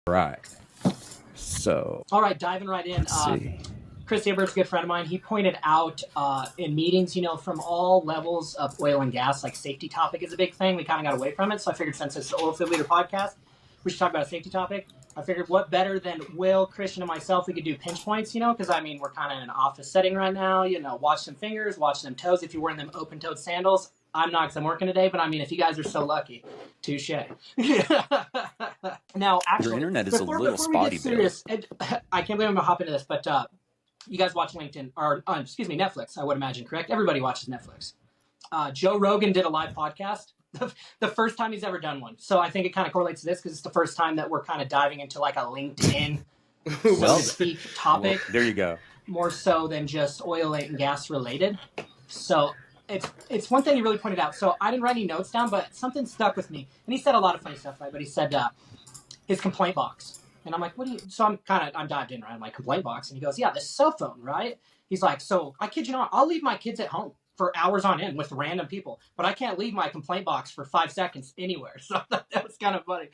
Right. So, all right, diving right in. let's see. Chris Abert's a good friend of mine. He pointed out in meetings, from all levels of oil and gas, like safety topic is a big thing. We kind of got away from it. So I figured since it's the Oil Field Leader podcast, we should talk about a safety topic. I figured what better than Will, Christian, and myself, we could do pinch points, because we're kind of in an office setting right now, watch them fingers, watch them toes. If you're wearing them open-toed sandals, I'm not because I'm working today, but if you guys are so lucky, touche. Now, actually, Your internet is a little spotty, serious, I can't believe I'm going to hop into this, but you guys watch LinkedIn, or Netflix, I would imagine, correct? Everybody watches Netflix. Joe Rogan did a live podcast, the first time he's ever done one. So I think it kind of correlates to this because it's the first time that we're kind of diving into like a LinkedIn topic. Well, there you go. More so than just oil and gas related. So it's one thing he really pointed out. So I didn't write any notes down, but something stuck with me. And he said a lot of funny stuff, right? But he said his complaint box. And I'm like, what do you, so I'm dived in, right? I'm like, complaint box. And he goes, yeah, this cell phone, right? He's like, so I kid you not, I'll leave my kids at home for hours on end with random people, but I can't leave my complaint box for 5 seconds anywhere. So that was kind of funny.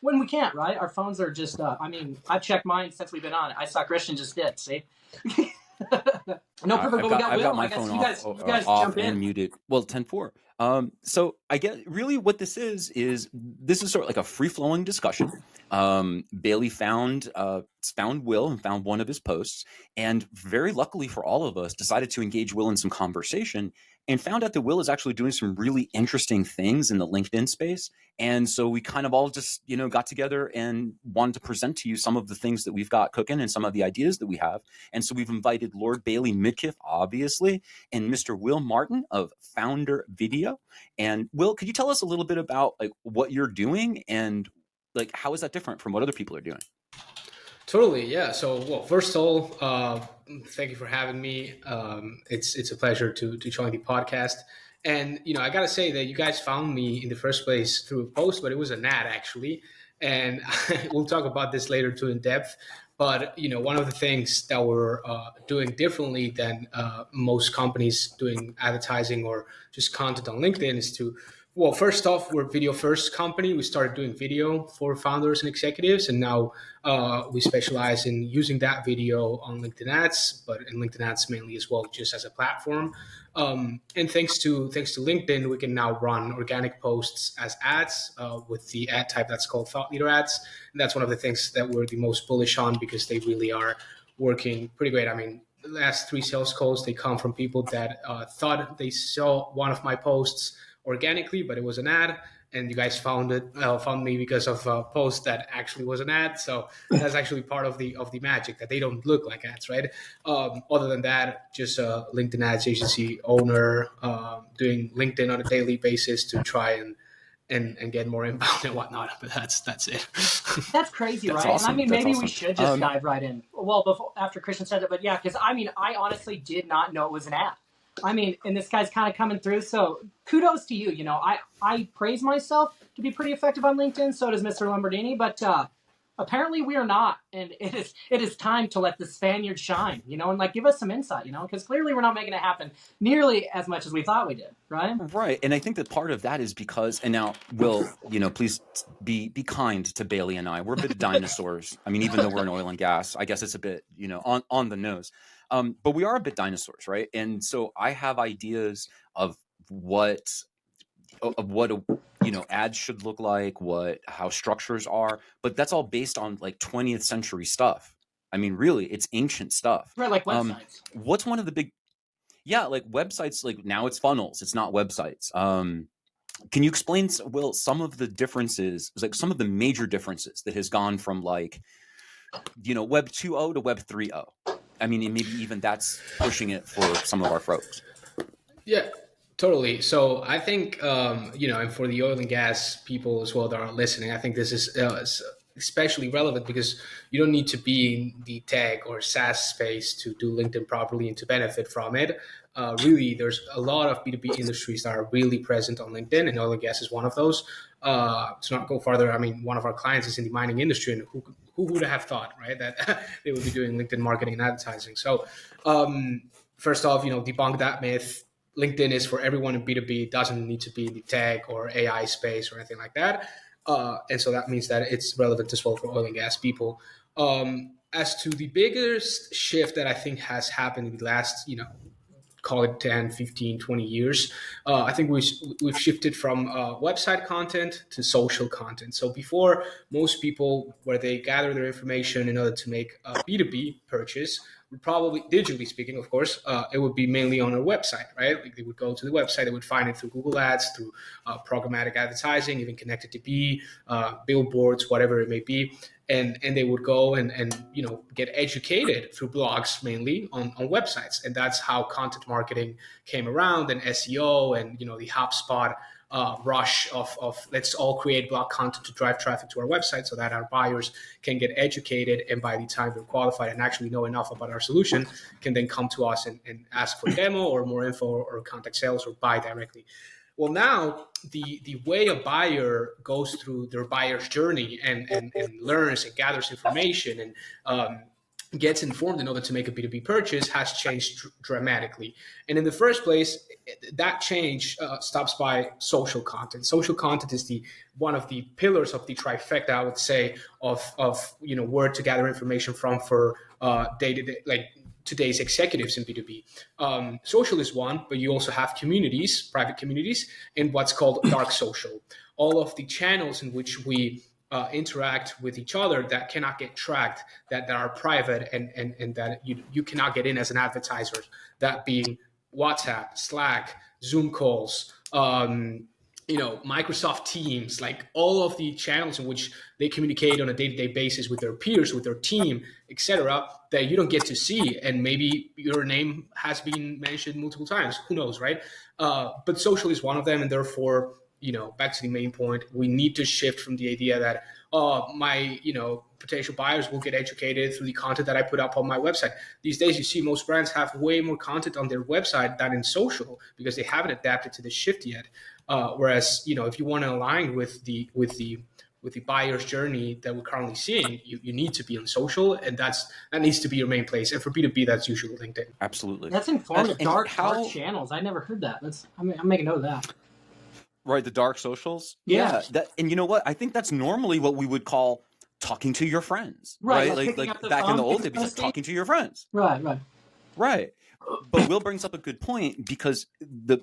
When we can't, right? Our phones are just, I've checked mine since we've been on it. I saw Christian just did, see? No, perfect. I've got my phone off and muted. Well, 10-4. So I get really what this is sort of like a free-flowing discussion. Bailey found Will and found one of his posts, and very luckily for all of us, decided to engage Will in some conversation and found out that Will is actually doing some really interesting things in the LinkedIn space. And so we kind of all just, got together and wanted to present to you some of the things that we've got cooking and some of the ideas that we have. And so we've invited Lord Bailey Midkiff, obviously, and Mr. Will Martin of Founder Video. And Will, could you tell us a little bit about like what you're doing and like how is that different from what other people are doing? Totally, yeah. So, well, first of all, thank you for having me. It's a pleasure to join the podcast. And, I got to say that you guys found me in the first place through a post, but it was an ad actually. And we'll talk about this later too in depth. But, one of the things that we're doing differently than most companies doing advertising or just content on LinkedIn is to, well, first off, we're a video first company. We started doing video for founders and executives. And now we specialize in using that video on LinkedIn ads, but in LinkedIn ads mainly as well, just as a platform. And thanks to LinkedIn, we can now run organic posts as ads with the ad type that's called thought leader ads. And that's one of the things that we're the most bullish on because they really are working pretty great. I mean, the last 3 sales calls, they come from people that thought they saw one of my posts organically, but it was an ad. And you guys found me because of a post that actually was an ad. So that's actually part of the magic, that they don't look like ads, right? Other than that, just a LinkedIn ads agency owner, doing LinkedIn on a daily basis to try and get more inbound and whatnot. But that's it. That's crazy, That's right? awesome. And maybe That's awesome. we should just dive right in. Well, after Christian said it, but yeah, because I honestly did not know it was an ad. And this guy's kind of coming through, so kudos to you. I praise myself to be pretty effective on LinkedIn, so does Mr. Lombardini, but apparently we are not, and it is time to let the Spaniard shine, and give us some insight, because clearly we're not making it happen nearly as much as we thought we did, right? Right, and I think that part of that is because, and now, Will, please be kind to Bailey and I. We're a bit of dinosaurs. Even though we're in oil and gas, I guess it's a bit, on the nose. But we are a bit dinosaurs, right? And so I have ideas of what ads should look like, how structures are, but that's all based on like 20th century stuff. Really, it's ancient stuff. Right, like websites. What's one of the big, like websites, like now it's funnels, it's not websites. Can you explain, Will, some of the differences, like some of the major differences that has gone from like, Web 2.0 to Web 3.0? And maybe even that's pushing it for some of our folks. Yeah, totally. So I think, and for the oil and gas people as well that are listening, I think this is especially relevant because you don't need to be in the tech or SaaS space to do LinkedIn properly and to benefit from it. Really, there's a lot of B2B industries that are really present on LinkedIn, and oil and gas is one of those. To not go farther, one of our clients is in the mining industry, and who would have thought, right, that they would be doing LinkedIn marketing and advertising? So first off, debunk that myth. LinkedIn is for everyone in B2B. It doesn't need to be in the tech or AI space or anything like that. And so that means that it's relevant as well for oil and gas people. As to the biggest shift that I think has happened in the last, call it 10, 15, 20 years, I think we've shifted from website content to social content. So before, most people, where they gather their information in order to make a B2B purchase, would probably, digitally speaking, of course, it would be mainly on a website, right? Like they would go to the website, they would find it through Google Ads, through programmatic advertising, even connected to billboards, whatever it may be. And they would go and get educated through blogs, mainly on websites. And that's how content marketing came around, and SEO, and the HubSpot rush of let's all create blog content to drive traffic to our website so that our buyers can get educated, and by the time they're qualified and actually know enough about our solution, can then come to us and ask for a demo or more info, or contact sales, or buy directly. Well, now the way a buyer goes through their buyer's journey and learns and gathers information and gets informed in order to make a B2B purchase has changed dramatically. And in the first place, that change stops by social content. Social content is one of the pillars of the trifecta, I would say, of where to gather information from for day-to-day, like today's executives in B2B. Social is one, but you also have communities, private communities, and what's called dark social. All of the channels in which we interact with each other that cannot get tracked, that are private, and that you cannot get in as an advertiser, that being WhatsApp, Slack, Zoom calls, Microsoft Teams, like all of the channels in which they communicate on a day-to-day basis with their peers, with their team, etc., that you don't get to see. And maybe your name has been mentioned multiple times. Who knows, right? But social is one of them. And therefore, back to the main point, we need to shift from the idea that, my, potential buyers will get educated through the content that I put up on my website. These days, you see most brands have way more content on their website than in social, because they haven't adapted to the shift yet. Whereas, if you want to align with the buyer's journey that we're currently seeing, you need to be on social, and that needs to be your main place. And for B2B, that's usually LinkedIn. Absolutely. That's informative. Dark channels. I never heard that. I'm making note of that. Right, the dark socials. Yeah. And you know what? I think that's normally what we would call talking to your friends. Right. Like back in the old days, like talking to your friends. Right. But Will brings up a good point, because the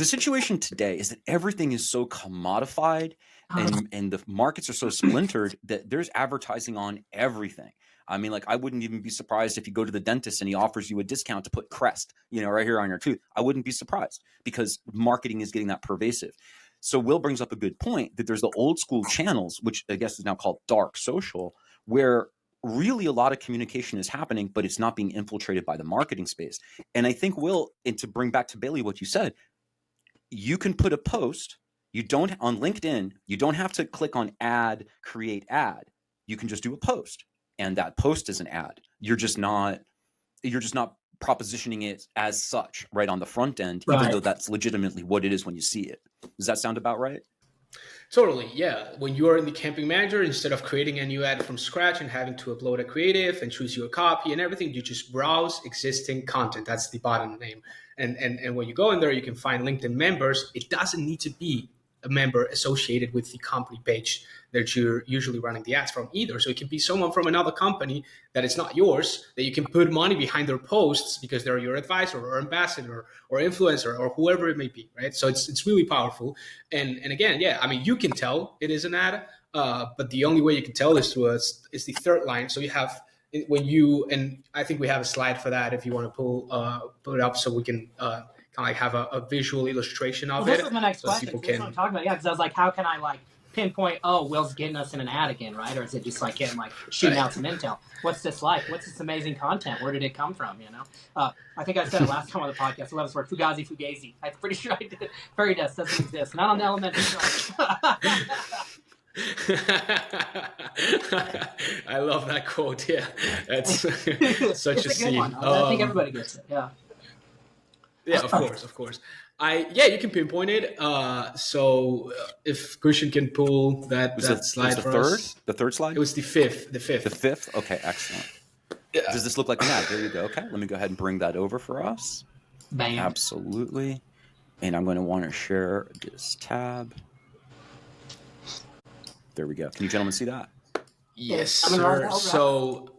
situation today is that everything is so commodified, and the markets are so splintered that there's advertising on everything. I mean, like, I wouldn't even be surprised if you go to the dentist and he offers you a discount to put Crest, right here on your tooth. I wouldn't be surprised, because marketing is getting that pervasive. So Will brings up a good point, that there's the old school channels, which I guess is now called dark social, where really a lot of communication is happening, but it's not being infiltrated by the marketing space. And I think, Will, and to bring back to Bailey what you said, you can put a post, on LinkedIn, you don't have to click on create ad. You can just do a post, and that post is an ad. You're just not propositioning it as such right on the front end, even though that's legitimately what it is when you see it. Does that sound about right? Totally, yeah. When you're in the campaign manager, instead of creating a new ad from scratch and having to upload a creative and choose your copy and everything, you just browse existing content. That's the bottom name. And when you go in there, you can find LinkedIn members. It doesn't need to be a member associated with the company page that you're usually running the ads from either. So it can be someone from another company that is not yours, that you can put money behind their posts because they're your advisor or ambassador or influencer or whoever it may be, right? So it's really powerful. And again, yeah, I mean, you can tell it is an ad, but the only way you can tell is is the third line. So you have, and I think we have a slide for that if you want to pull it up so we can kind of like have a visual illustration of it. This was my next question. This is what I'm talking about. Yeah, because I was like, how can I pinpoint, Will's getting us in an ad again, right? Or is it just getting shooting out some intel? What's this like? What's this amazing content? Where did it come from? I think I said it last time on the podcast. I love this word, fugazi. I'm pretty sure I did. Fairy dust doesn't exist. Not on the elementary side. I love that quote. Yeah, that's such a scene. I think everybody gets it. Yeah. Yeah, of course. You can pinpoint it. So if Christian can pull that slide for us. The third slide? It was the fifth. The fifth? Okay, excellent. Yeah. Does this look like an ad? There you go. Okay, let me go ahead and bring that over for us. Bam. Absolutely. And I'm going to want to share this tab. There we go. Can you gentlemen see that? Yes, I'm gonna sir. roll. So,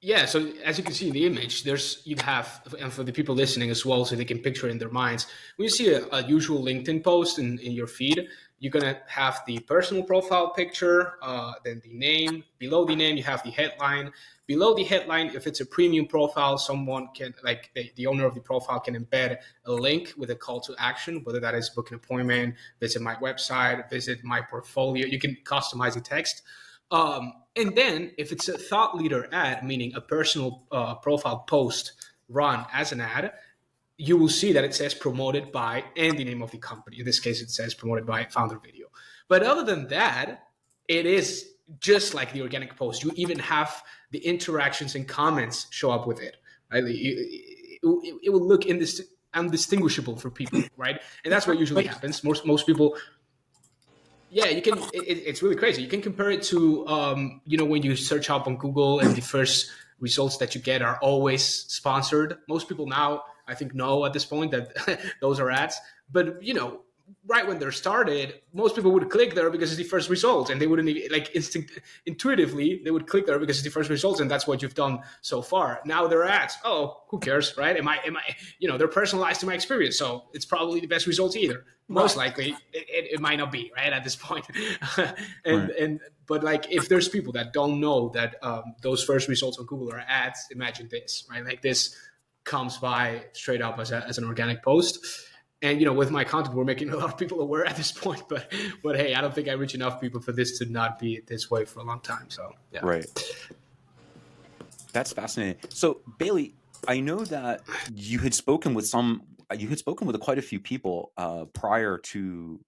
yeah. So as you can see in the image, you have, and for the people listening as well, so they can picture it in their minds. When you see a usual LinkedIn post in your feed, you're gonna have the personal profile picture, then the name. Below the name, you have the headline. Below the headline, if it's a premium profile, someone can, like the owner of the profile, can embed a link with a call to action, whether that is book an appointment, visit my website, visit my portfolio. You can customize the text. And then if it's a thought leader ad, meaning a personal profile post run as an ad, you will see that it says promoted by and the name of the company. In this case, it says promoted by Founder Video. But other than that, it is just like the organic post. You even have the interactions and comments show up with it, right? It will look undistinguishable for people, right? And that's what usually happens. Most people, yeah, you can. It's really crazy. You can compare it to, when you search up on Google and the first results that you get are always sponsored. Most people now, I think, know at this point that those are ads. But right when they're started, most people would click there because it's the first results, and they wouldn't even, intuitively they would click there because it's the first results, and that's what you've done so far. Now they're ads. Oh, who cares, right? Am I? They're personalized to my experience, so it's probably the best results either. Most likely, it might not be, right, at this point. But if there's people that don't know that those first results on Google are ads, imagine this, right? Like this comes by straight up as an organic post. And with my content, we're making a lot of people aware at this point. But hey, I don't think I reach enough people for this to not be this way for a long time. So yeah. Right. That's fascinating. So Bailey, I know that you had spoken with quite a few people prior to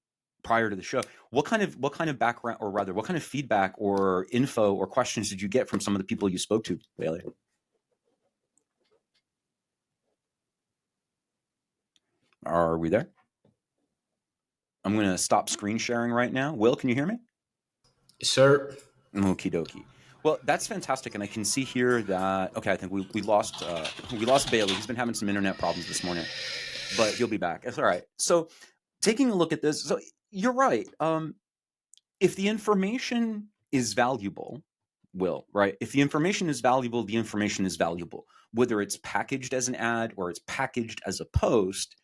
the show. What kind of background, or rather, what kind of feedback or info or questions did you get from some of the people you spoke to, Bailey? Are we there? I'm going to stop screen sharing right now. Will, can you hear me? Yes, sir. Okie dokie. Well, that's fantastic, and I can see here that I think we lost Bailey. He's been having some internet problems this morning, but he'll be back. It's all right. So, taking a look at this, so you're right. If the information is valuable, right? If the information is valuable, the information is valuable. Whether it's packaged as an ad or it's packaged as a post,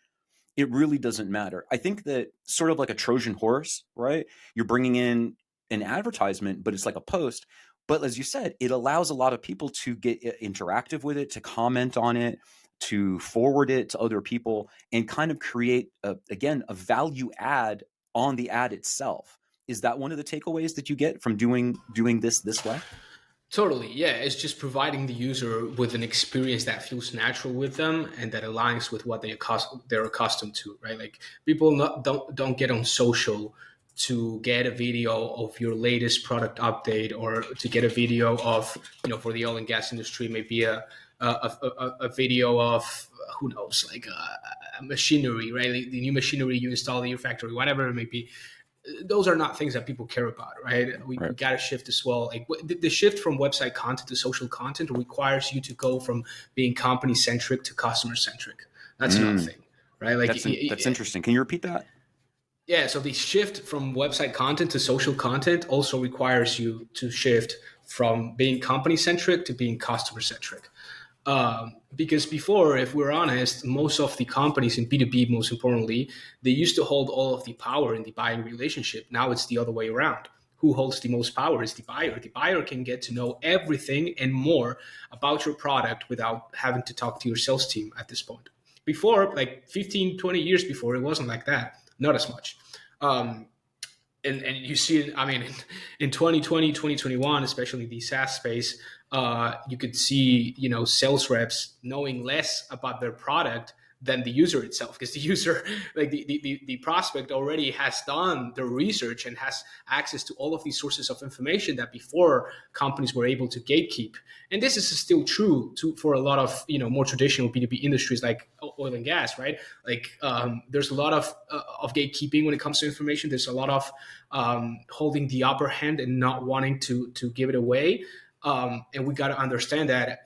it really doesn't matter. I think that sort of like a Trojan horse, right? You're bringing in an advertisement, but it's like a post. But as you said, it allows a lot of people to get interactive with it, to comment on it, to forward it to other people, and kind of create, a value add on the ad itself. Is that one of the takeaways that you get from doing this way? Totally, yeah. It's just providing the user with an experience that feels natural with them and that aligns with what they're accustomed to, right? Like people don't get on social to get a video of your latest product update, or to get a video of, for the oil and gas industry, maybe a video of, who knows, like a machinery, right? Like the new machinery you install in your factory, whatever it may be. Those are not things that people care about, right? We got to shift as well. Like the shift from website content to social content requires you to go from being company-centric to customer-centric. That's another thing, right? Like that's interesting. Can you repeat that? Yeah. So the shift from website content to social content also requires you to shift from being company-centric to being customer-centric. Because before, if we're honest, most of the companies in B2B, most importantly, they used to hold all of the power in the buying relationship. Now it's the other way around. Who holds the most power is the buyer. The buyer can get to know everything and more about your product without having to talk to your sales team at this point. Before, like 15, 20 years before, it wasn't like that. Not as much. And you see it, I mean, in 2020, 2021, especially the SaaS space, you could see, sales reps knowing less about their product than the user itself, because the user, like the prospect, already has done the research and has access to all of these sources of information that before companies were able to gatekeep. And this is still true for a lot of more traditional B2B industries like oil and gas, right? Like there's a lot of gatekeeping when it comes to information. There's a lot of holding the upper hand and not wanting to give it away. And we got to understand that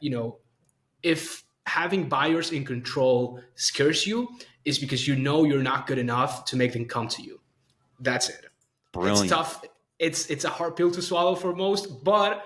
if having buyers in control scares you, is because you're not good enough to make them come to you. That's it. Brilliant. It's tough. It's a hard pill to swallow for most, but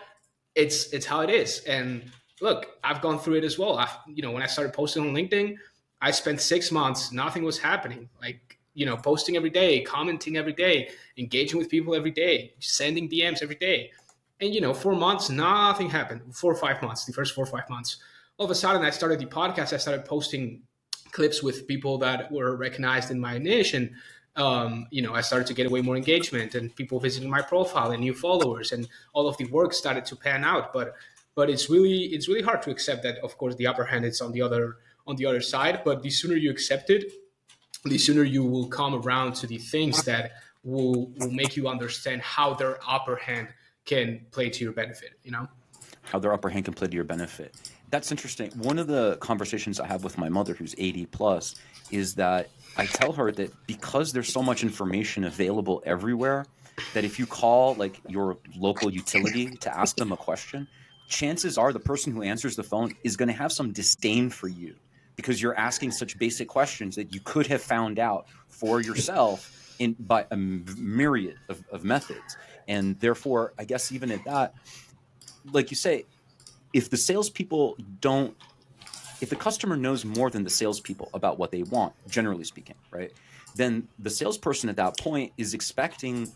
it's how it is. And look, I've gone through it as well. When I started posting on LinkedIn, I spent 6 months, nothing was happening. Like, posting every day, commenting every day, engaging with people every day, sending DMs every day. And 4 months, nothing happened. 4 or 5 months, the first 4 or 5 months. All of a sudden, I started the podcast. I started posting clips with people that were recognized in my niche, and I started to get way more engagement and people visiting my profile and new followers, and all of the work started to pan out. But it's really hard to accept that, of course, the upper hand is on the other side. But the sooner you accept it, the sooner you will come around to the things that will make you understand how their upper hand can play to your benefit. How their upper hand can play to your benefit. That's interesting. One of the conversations I have with my mother, who's 80 plus, is that I tell her that because there's so much information available everywhere, that if you call like your local utility to ask them a question, chances are the person who answers the phone is going to have some disdain for you because you're asking such basic questions that you could have found out for yourself by a myriad of methods. And therefore, I guess even at that, like you say, if the customer knows more than the salespeople about what they want, generally speaking, right, then the salesperson at that point is expecting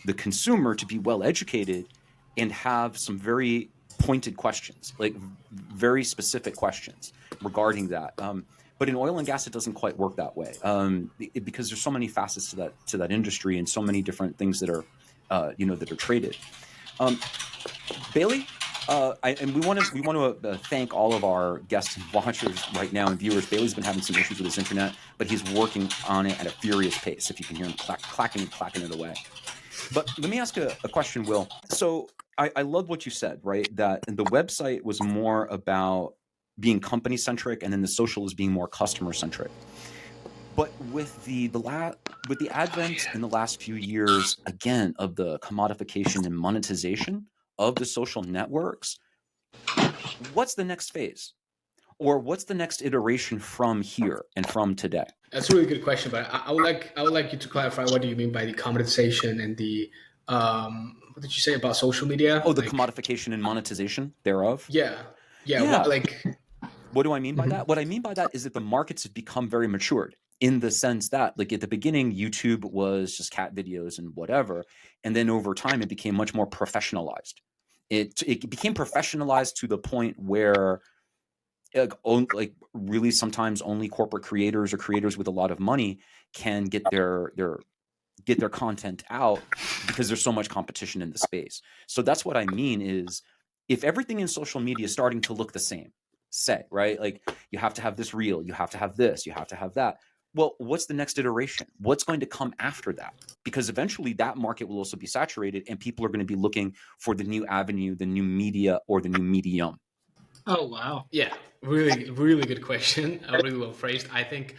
the consumer to be well educated and have some very pointed questions, like very specific questions regarding that. But in oil and gas, it doesn't quite work that way because there's so many facets to that industry and so many different things that are that are traded. Bailey. And we want to thank all of our guests and watchers right now and viewers. Bailey's been having some issues with his internet, but he's working on it at a furious pace. If you can hear him clacking it away. But let me ask a question, Will. So I love what you said, right? That the website was more about being company centric, and then the social is being more customer centric. But with the advent in the last few years, again, of the commodification and monetization of the social networks, what's the next phase? Or what's the next iteration from here and from today? That's a really good question, but I would like you to clarify, what do you mean by the commoditization and the what did you say about social media? Oh, the commodification and monetization thereof? Yeah. What do I mean by that? What I mean by that is that the markets have become very matured, in the sense that, like, at the beginning, YouTube was just cat videos and whatever. And then over time, it became much more professionalized. It became professionalized to the point where really sometimes only corporate creators or creators with a lot of money can get their content out because there's so much competition in the space. So that's what I mean is, if everything in social media is starting to look the same, say, right? Like, you have to have this reel, you have to have this, you have to have that. Well, what's the next iteration? What's going to come after that? Because eventually that market will also be saturated and people are going to be looking for the new avenue, the new media, or the new medium. Oh, wow. Yeah, really, really good question. Really well phrased. I think,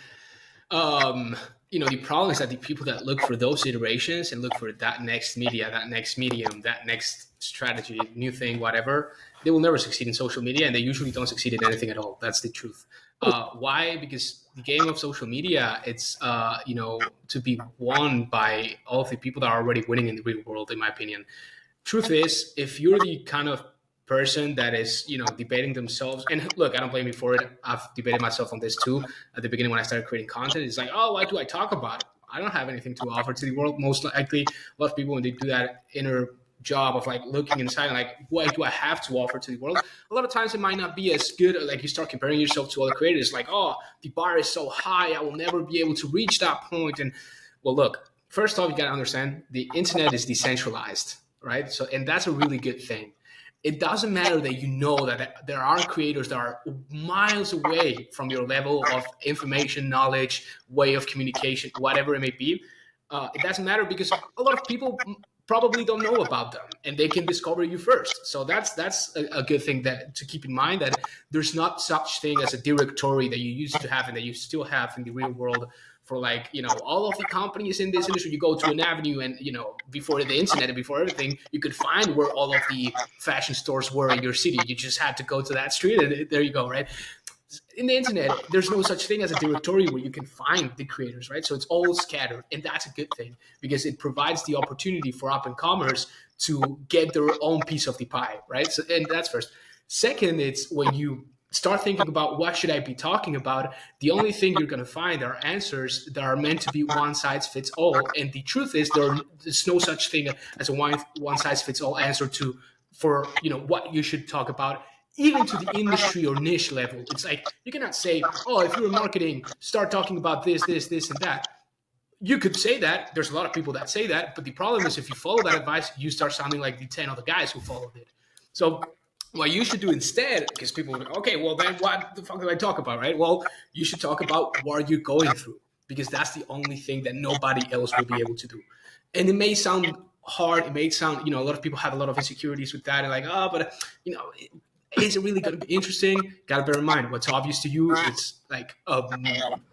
the problem is that the people that look for those iterations and look for that next media, that next medium, that next strategy, new thing, whatever, they will never succeed in social media, and they usually don't succeed in anything at all. That's the truth. Why? Because the game of social media, it's, to be won by all of the people that are already winning in the real world, in my opinion. Truth is, if you're the kind of person that is, debating themselves, and look, I don't blame you for it. I've debated myself on this too. At the beginning, when I started creating content, it's like, oh, why do I talk about it? I don't have anything to offer to the world. Most likely, a lot of people, when they do that inner job of like looking inside, like, what do I have to offer to the world? A lot of times it might not be as good. Like, you start comparing yourself to other creators, like, oh, the bar is so high, I will never be able to reach that point. And well, look, first off, you got to understand the internet is decentralized, right? So, and that's a really good thing. It doesn't matter that you know that there are creators that are miles away from your level of information, knowledge, way of communication, whatever it may be. It doesn't matter because a lot of people probably don't know about them, and they can discover you first. So that's a good thing to keep in mind, that there's not such thing as a directory that you used to have and that you still have in the real world. For like, all of the companies in this industry, you go to an avenue and, before the internet and before everything, you could find where all of the fashion stores were in your city. You just had to go to that street and there you go, right? In the internet, there's no such thing as a directory where you can find the creators, right? So it's all scattered, and that's a good thing because it provides the opportunity for up-and-comers to get their own piece of the pie, right? So, and that's first. Second, it's when you start thinking about what should I be talking about, the only thing you're going to find are answers that are meant to be one size fits all. And the truth is there's no such thing as a one size fits all answer for what you should talk about, even to the industry or niche level. It's like you cannot say, oh, if you're in marketing, start talking about this, and that. You could say that. There's a lot of people that say that. But the problem is if you follow that advice, you start sounding like the 10 other guys who followed it. So what you should do instead, because people are like, okay, well, then what the fuck do I talk about, right? Well, you should talk about what you're going through, because that's the only thing that nobody else will be able to do. And it may sound hard. It may sound, a lot of people have a lot of insecurities with that. And like, but, is it really going to be interesting? Got to bear in mind what's obvious to you. It's like a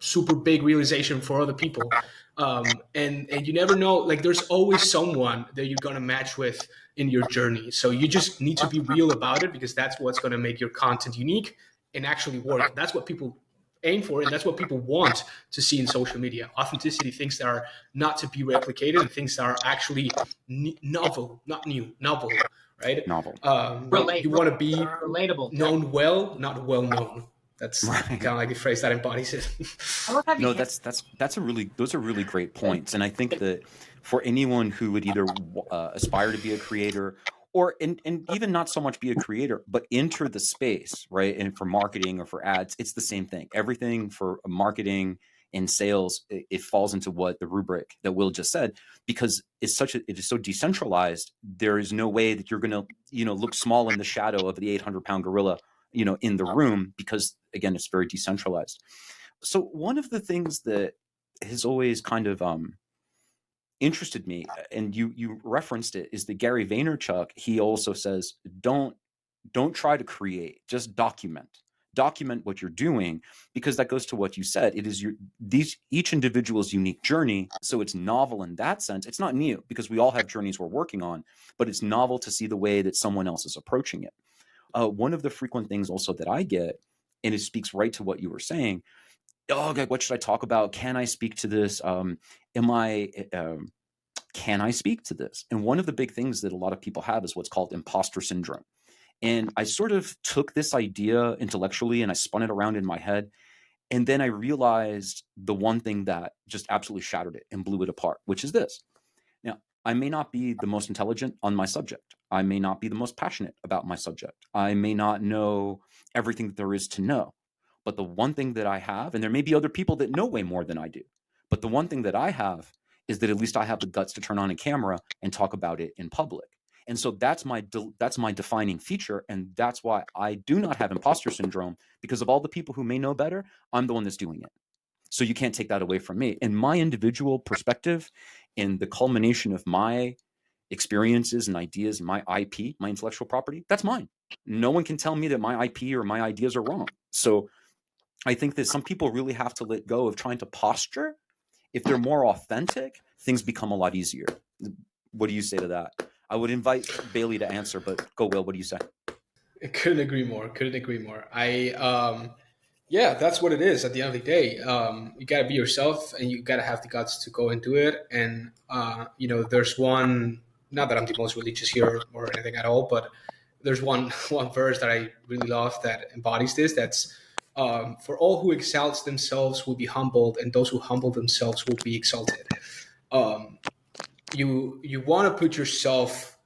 super big realization for other people. And you never know, like there's always someone that you're going to match with in your journey. So you just need to be real about it, because that's what's going to make your content unique and actually work. That's what people aim for, and that's what people want to see in social media. Authenticity, things that are not to be replicated, and things that are actually novel, not new, novel. Right? Novel. You want to be relatable, known well, not well known. That's kind of like the phrase that embodies it. No, those are really great points. And I think that for anyone who would either aspire to be a creator or and even not so much be a creator, but enter the space, right? And for marketing or for ads, it's the same thing. Everything for marketing and sales, it falls into what the rubric that Will just said, because it is so decentralized. There is no way that you're going to, look small in the shadow of the 800-pound gorilla, in the room, because again, it's very decentralized. So one of the things that has always kind of interested me, and you referenced it, is that Gary Vaynerchuk, he also says, don't try to create, just document what you're doing, because that goes to what you said. It is each individual's unique journey. So it's novel in that sense. It's not new, because we all have journeys we're working on, but it's novel to see the way that someone else is approaching it. One of the frequent things also that I get, and it speaks right to what you were saying, okay, what should I talk about? Can I speak to this? Can I speak to this? And one of the big things that a lot of people have is what's called imposter syndrome. And I sort of took this idea intellectually and I spun it around in my head. And then I realized the one thing that just absolutely shattered it and blew it apart, which is this. Now, I may not be the most intelligent on my subject. I may not be the most passionate about my subject. I may not know everything that there is to know. But the one thing that I have, and there may be other people that know way more than I do, but the one thing that I have is that at least I have the guts to turn on a camera and talk about it in public. And so that's my defining feature. And that's why I do not have imposter syndrome, because of all the people who may know better, I'm the one that's doing it. So you can't take that away from me. And my individual perspective and the culmination of my experiences and ideas and my IP, my intellectual property, that's mine. No one can tell me that my IP or my ideas are wrong. So I think that some people really have to let go of trying to posture. If they're more authentic, things become a lot easier. What do you say to that? I would invite Bailey to answer, but go, Will. What do you say? I couldn't agree more. Yeah, that's what it is. At the end of the day, you got to be yourself, and you got to have the guts to go and do it. And there's one. Not that I'm the most religious here or anything at all, but there's one verse that I really love that embodies this. That's for all who exalt themselves will be humbled, and those who humble themselves will be exalted. You want to put yourself,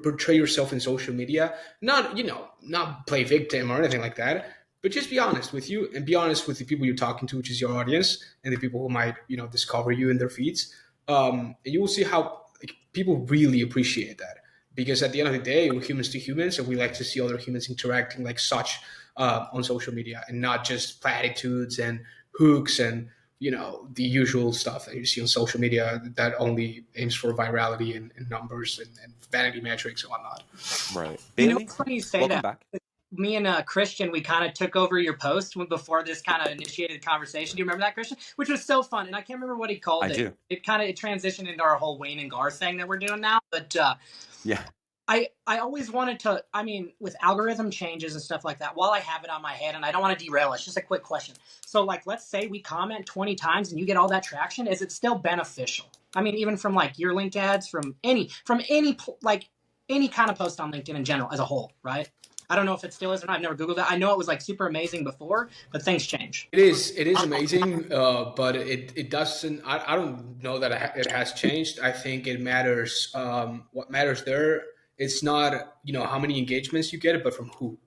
portray yourself in social media, not play victim or anything like that, but just be honest with you and be honest with the people you're talking to, which is your audience and the people who might, discover you in their feeds. And you will see how people really appreciate that, because at the end of the day, we're humans to humans, and we like to see other humans interacting like such on social media, and not just platitudes and hooks and the usual stuff that you see on social media that only aims for virality and numbers and vanity metrics and whatnot. Right. Bailey, it's funny you say welcome that. Back. Me and Christian, we kind of took over your post before this kind of initiated the conversation. Do you remember that, Christian? Which was so fun, and I can't remember what he called it. I do. It kind of transitioned into our whole Wayne and Gar thing that we're doing now. But yeah. I always wanted to, I mean, with algorithm changes and stuff like that, while I have it on my head and I don't want to derail, it's just a quick question. So, like, let's say we comment 20 times and you get all that traction. Is it still beneficial? I mean, even from like your link ads, from any like any kind of post on LinkedIn in general as a whole, right? I don't know if it still is or not. I've never Googled that. I know it was like super amazing before, but things change. It is amazing, but it doesn't. I don't know that it has changed. I think it matters. What matters there, it's not how many engagements you get, but from who.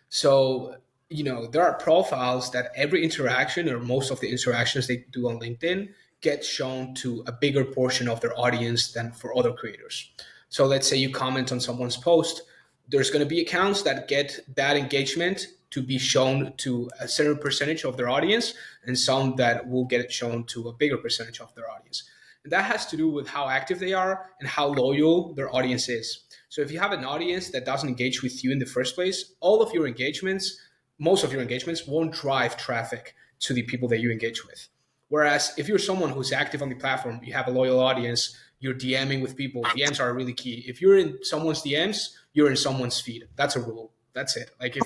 So there are profiles that every interaction or most of the interactions they do on LinkedIn get shown to a bigger portion of their audience than for other creators. So let's say you comment on someone's post, there's going to be accounts that get that engagement to be shown to a certain percentage of their audience, and some that will get it shown to a bigger percentage of their audience. And that has to do with how active they are and how loyal their audience is. So if you have an audience that doesn't engage with you in the first place, most of your engagements won't drive traffic to the people that you engage with. Whereas if you're someone who's active on the platform, you have a loyal audience, you're DMing with people. DMs are really key. If you're in someone's DMs, you're in someone's feed. That's a rule. That's it. Like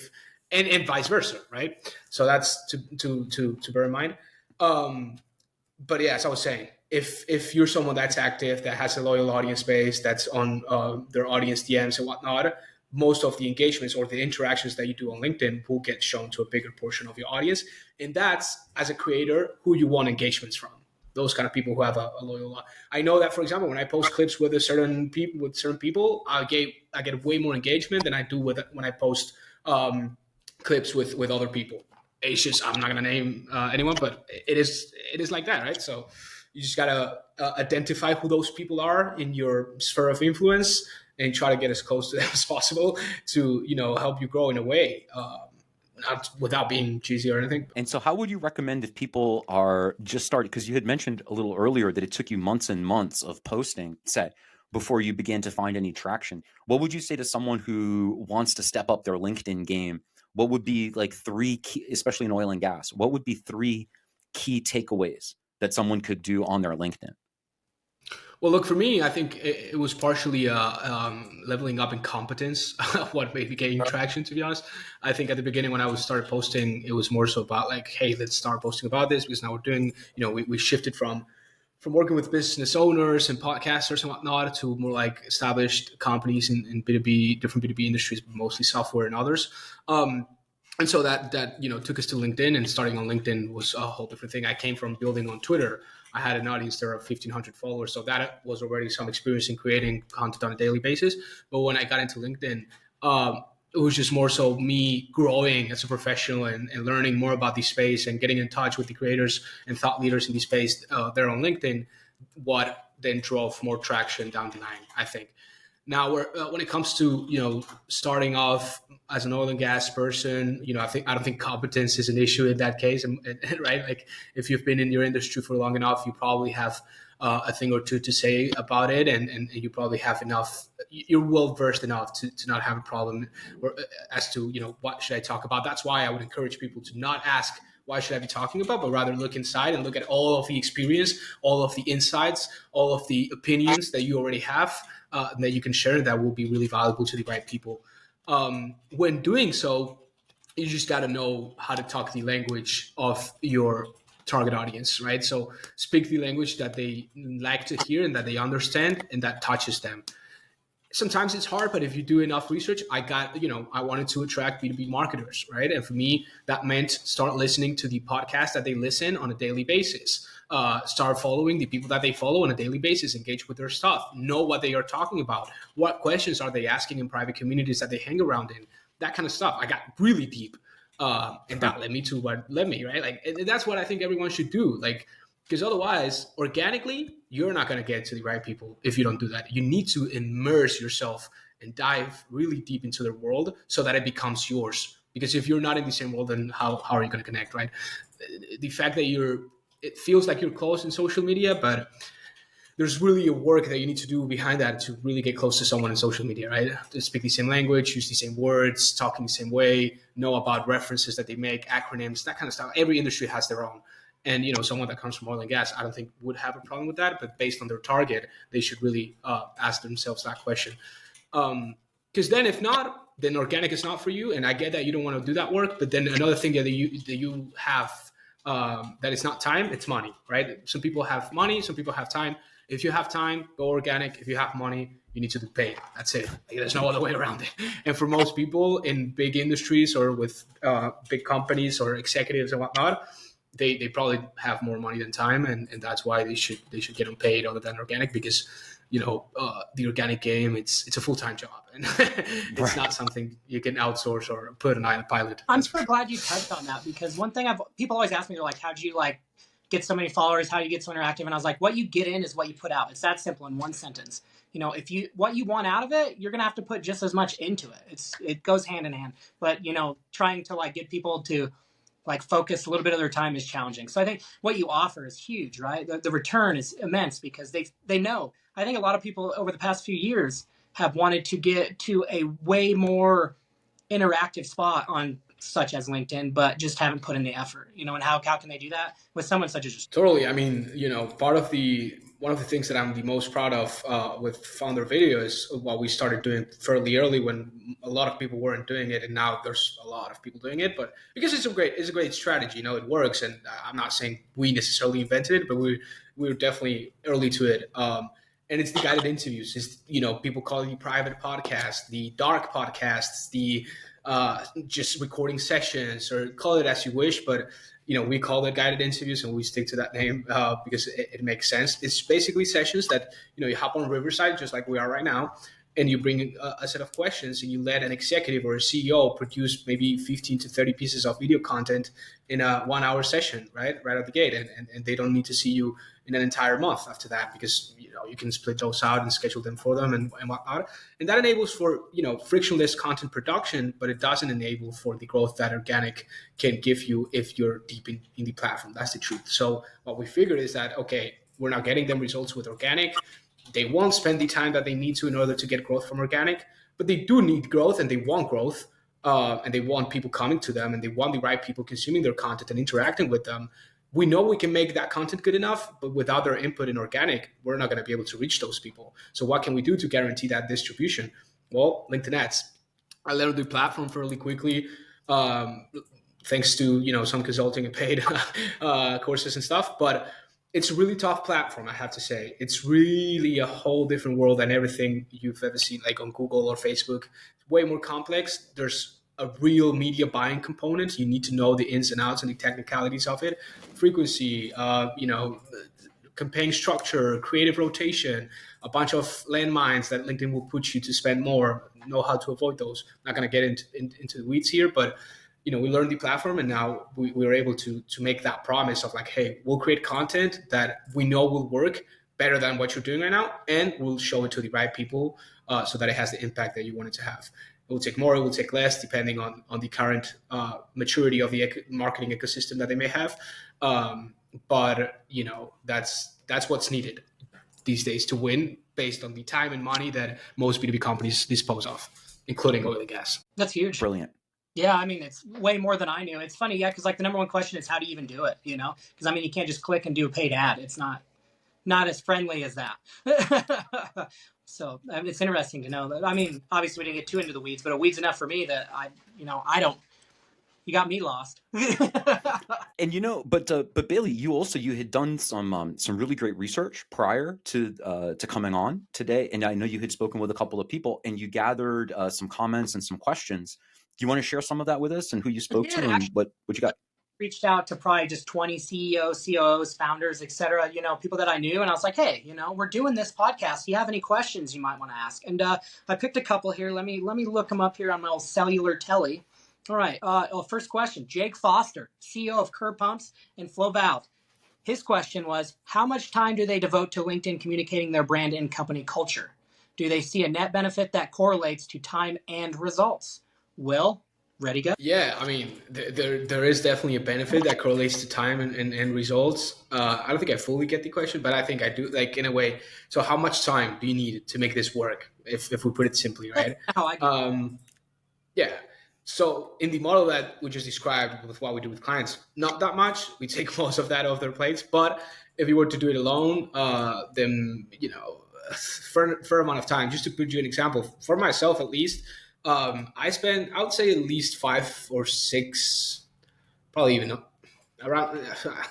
and vice versa, right? So that's to bear in mind. But yeah, as I was saying, if you're someone that's active, that has a loyal audience base, that's on their audience DMs and whatnot, most of the engagements or the interactions that you do on LinkedIn will get shown to a bigger portion of your audience. And that's, as a creator, who you want engagements from. Those kind of people who have a loyal. I know that, for example, when I post clips with certain people, I get way more engagement than I do when I post clips with other people. It's just, I'm not gonna name anyone, but it is like that, right? So you just gotta identify who those people are in your sphere of influence and try to get as close to them as possible to help you grow in a way. Not without being cheesy or anything. And so how would you recommend if people are just starting, because you had mentioned a little earlier that it took you months and months of posting set before you began to find any traction. What would you say to someone who wants to step up their LinkedIn game? What would be like 3 key, especially in oil and gas, what would be 3 key takeaways that someone could do on their LinkedIn? Well, look, for me, I think it was partially leveling up in competence, what made me getting traction, to be honest. I think at the beginning when I started posting, it was more so about like, hey, let's start posting about this, because now we're doing, we shifted from working with business owners and podcasters and whatnot to more like established companies in B2B, different B2B industries, mostly software and others. And so that took us to LinkedIn, and starting on LinkedIn was a whole different thing. I came from building on Twitter. I had an audience there of 1,500 followers, so that was already some experience in creating content on a daily basis. But when I got into LinkedIn, it was just more so me growing as a professional and learning more about the space and getting in touch with the creators and thought leaders in the space there on LinkedIn, what then drove more traction down the line, I think. Now, when it comes to starting off as an oil and gas person, I don't think competence is an issue in that case, right? Like if you've been in your industry for long enough, you probably have a thing or two to say about it, and you probably have enough. You're well versed enough to not have a problem as to what should I talk about. That's why I would encourage people to not ask why should I be talking about, but rather look inside and look at all of the experience, all of the insights, all of the opinions that you already have. That you can share that will be really valuable to the right people. When doing so, you just got to know how to talk the language of your target audience, right? So speak the language that they like to hear and that they understand and that touches them. Sometimes it's hard, but if you do enough research, I wanted to attract B2B marketers, right? And for me, that meant start listening to the podcast that they listen on a daily basis. Start following the people that they follow on a daily basis, engage with their stuff, know what they are talking about, what questions are they asking in private communities that they hang around in, that kind of stuff. I got really deep, and that led me to what led me, right? Like, and that's what I think everyone should do. Like, because otherwise, organically, you're not going to get to the right people if you don't do that. You need to immerse yourself and dive really deep into their world so that it becomes yours. Because if you're not in the same world, then how are you going to connect, right? The fact that it feels like you're close in social media, but there's really a work that you need to do behind that to really get close to someone in social media, right? To speak the same language, use the same words, talk in the same way, know about references that they make, acronyms, that kind of stuff. Every industry has their own. And, someone that comes from oil and gas, I don't think would have a problem with that. But based on their target, they should really ask themselves that question. Because then if not, then organic is not for you. And I get that you don't want to do that work. But then another thing that you have that is not time, it's money, right? Some people have money, some people have time. If you have time, go organic. If you have money, you need to be paid. That's it. Like, there's no other way around it. And for most people in big industries or with big companies or executives and whatnot, they probably have more money than time, and that's why they should get them paid other than organic, because the organic game, it's a full-time job, and it's not something you can outsource or put on a pilot. I'm so glad you touched on that, because one thing people always ask me, they're like, how'd you like get so many followers? How do you get so interactive? And I was like, what you get in is what you put out. It's that simple in one sentence. What you want out of it, you're going to have to put just as much into it. It goes hand in hand, but trying to like get people to like focus a little bit of their time is challenging. So I think what you offer is huge, right? The return is immense, because they know. I think a lot of people over the past few years have wanted to get to a way more interactive spot on such as LinkedIn, but just haven't put in the effort, and how can they do that with someone such as yourself? Totally. I mean, one of the things that I'm the most proud of with Founder Video is what we started doing fairly early, when a lot of people weren't doing it, and now there's a lot of people doing it. But because it's a great strategy, it works, and I'm not saying we necessarily invented it, but we were definitely early to it. And it's the guided interviews. It's people call it the private podcast, the dark podcasts, the just recording sessions, or call it as you wish, but we call it guided interviews, and we stick to that name because it makes sense. It's basically sessions that you hop on Riverside, just like we are right now, and you bring a set of questions, and you let an executive or a CEO produce maybe 15 to 30 pieces of video content in a 1 hour session, right out the gate, and they don't need to see you in an entire month after that, because you can split those out and schedule them for them and whatnot. And that enables for frictionless content production, but it doesn't enable for the growth that organic can give you if you're deep in the platform. That's the truth. So what we figured is that, okay, we're not getting them results with organic. They won't spend the time that they need to in order to get growth from organic, but they do need growth, and they want growth, and they want people coming to them, and they want the right people consuming their content and interacting with them. We know we can make that content good enough, but without their input in organic, we're not going to be able to reach those people. So what can we do to guarantee that distribution? Well, LinkedIn ads. I learned the platform fairly quickly, thanks to some consulting and paid courses and stuff. But it's a really tough platform, I have to say. It's really a whole different world than everything you've ever seen, like on Google or Facebook. It's way more complex. There's a real media buying component. You need to know the ins and outs and the technicalities of it. Frequency, campaign structure, creative rotation, a bunch of landmines that LinkedIn will put you to spend more, know how to avoid those. I'm not going to get into the weeds here, but we learned the platform, and now we were able to make that promise of like, hey, we'll create content that we know will work better than what you're doing right now, and we'll show it to the right people so that it has the impact that you want it to have. It will take more, it will take less, depending on the current maturity of the marketing ecosystem that they may have. But that's what's needed these days to win, based on the time and money that most B2B companies dispose of, including oil and gas. That's huge. Brilliant. Yeah, I mean, it's way more than I knew. It's funny, yeah, because like the number one question is, how do you even do it? Because I mean, you can't just click and do a paid ad. It's not as friendly as that. So it's interesting to know that. I mean, obviously we didn't get too into the weeds, but a weed's enough for me that I don't. You got me lost. And but Bailey, you had done some really great research prior to coming on today, and I know you had spoken with a couple of people, and you gathered some comments and some questions. Do you want to share some of that with us, and who you spoke to, and actually, what you got? Reached out to probably just 20 CEOs, COOs, founders, etc. People that I knew, and I was like, hey, we're doing this podcast. Do you have any questions you might want to ask? And I picked a couple here. Let me look them up here on my old cellular telly. All right. First question: Jake Foster, CEO of Curb Pumps and Flow Valve. His question was, how much time do they devote to LinkedIn communicating their brand and company culture? Do they see a net benefit that correlates to time and results? Will, ready, go? Yeah, I mean, there is definitely a benefit that correlates to time and results. I don't think I fully get the question, but I think I do, like, in a way. So how much time do you need to make this work, if we put it simply, right? Yeah. So in the model that we just described with what we do with clients, not that much. We take most of that off their plates. But if you were to do it alone, then, fair amount of time. Just to put you an example, for myself at least, I spend, I would say, at least 5 or 6, probably even around,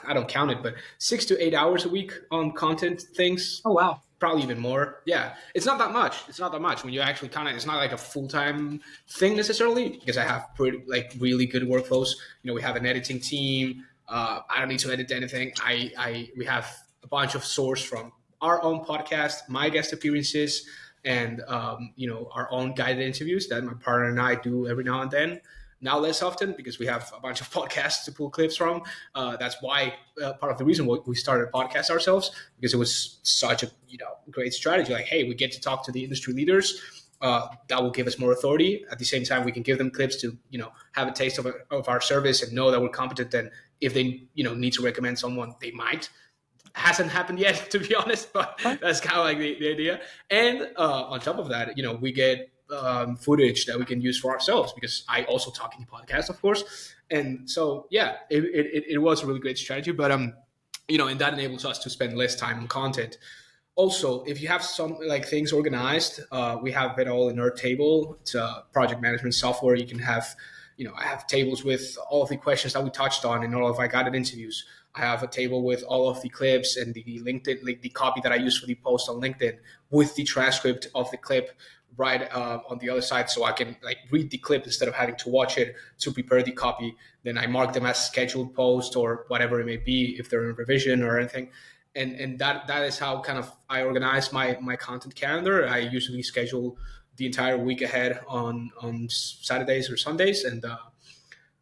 I don't count it, but 6 to 8 hours a week on content things. Oh, wow. Probably even more. Yeah, it's not that much. It's not that much when you actually kind of. It's not like a full-time thing necessarily, because I have pretty like really good workflows. We have an editing team. I don't need to edit anything. We have a bunch of source from our own podcast, my guest appearances, and our own guided interviews that my partner and I do every now and then. Now less often, because we have a bunch of podcasts to pull clips from. That's why part of the reason we started a podcast ourselves, because it was such a great strategy. Like, hey, we get to talk to the industry leaders. That will give us more authority. At the same time, we can give them clips to have a taste of our service and know that we're competent. And if they need to recommend someone, they might. Hasn't happened yet, to be honest, but that's kind of like the idea. And on top of that, we get footage that we can use for ourselves, because I also talk in the podcast, of course. And so, yeah, it was a really great strategy, but and that enables us to spend less time on content. Also, if you have some like things organized, we have it all in our table. It's a project management software. You can have, I have tables with all of the questions that we touched on in all of our guided interviews. I have a table with all of the clips and the LinkedIn, like the copy that I use for the post on LinkedIn, with the transcript of the clip right on the other side, so I can like read the clip instead of having to watch it to prepare the copy. Then I mark them as scheduled post or whatever it may be, if they're in revision or anything. And that is how kind of I organize my content calendar. I usually schedule the entire week ahead on Saturdays or Sundays, and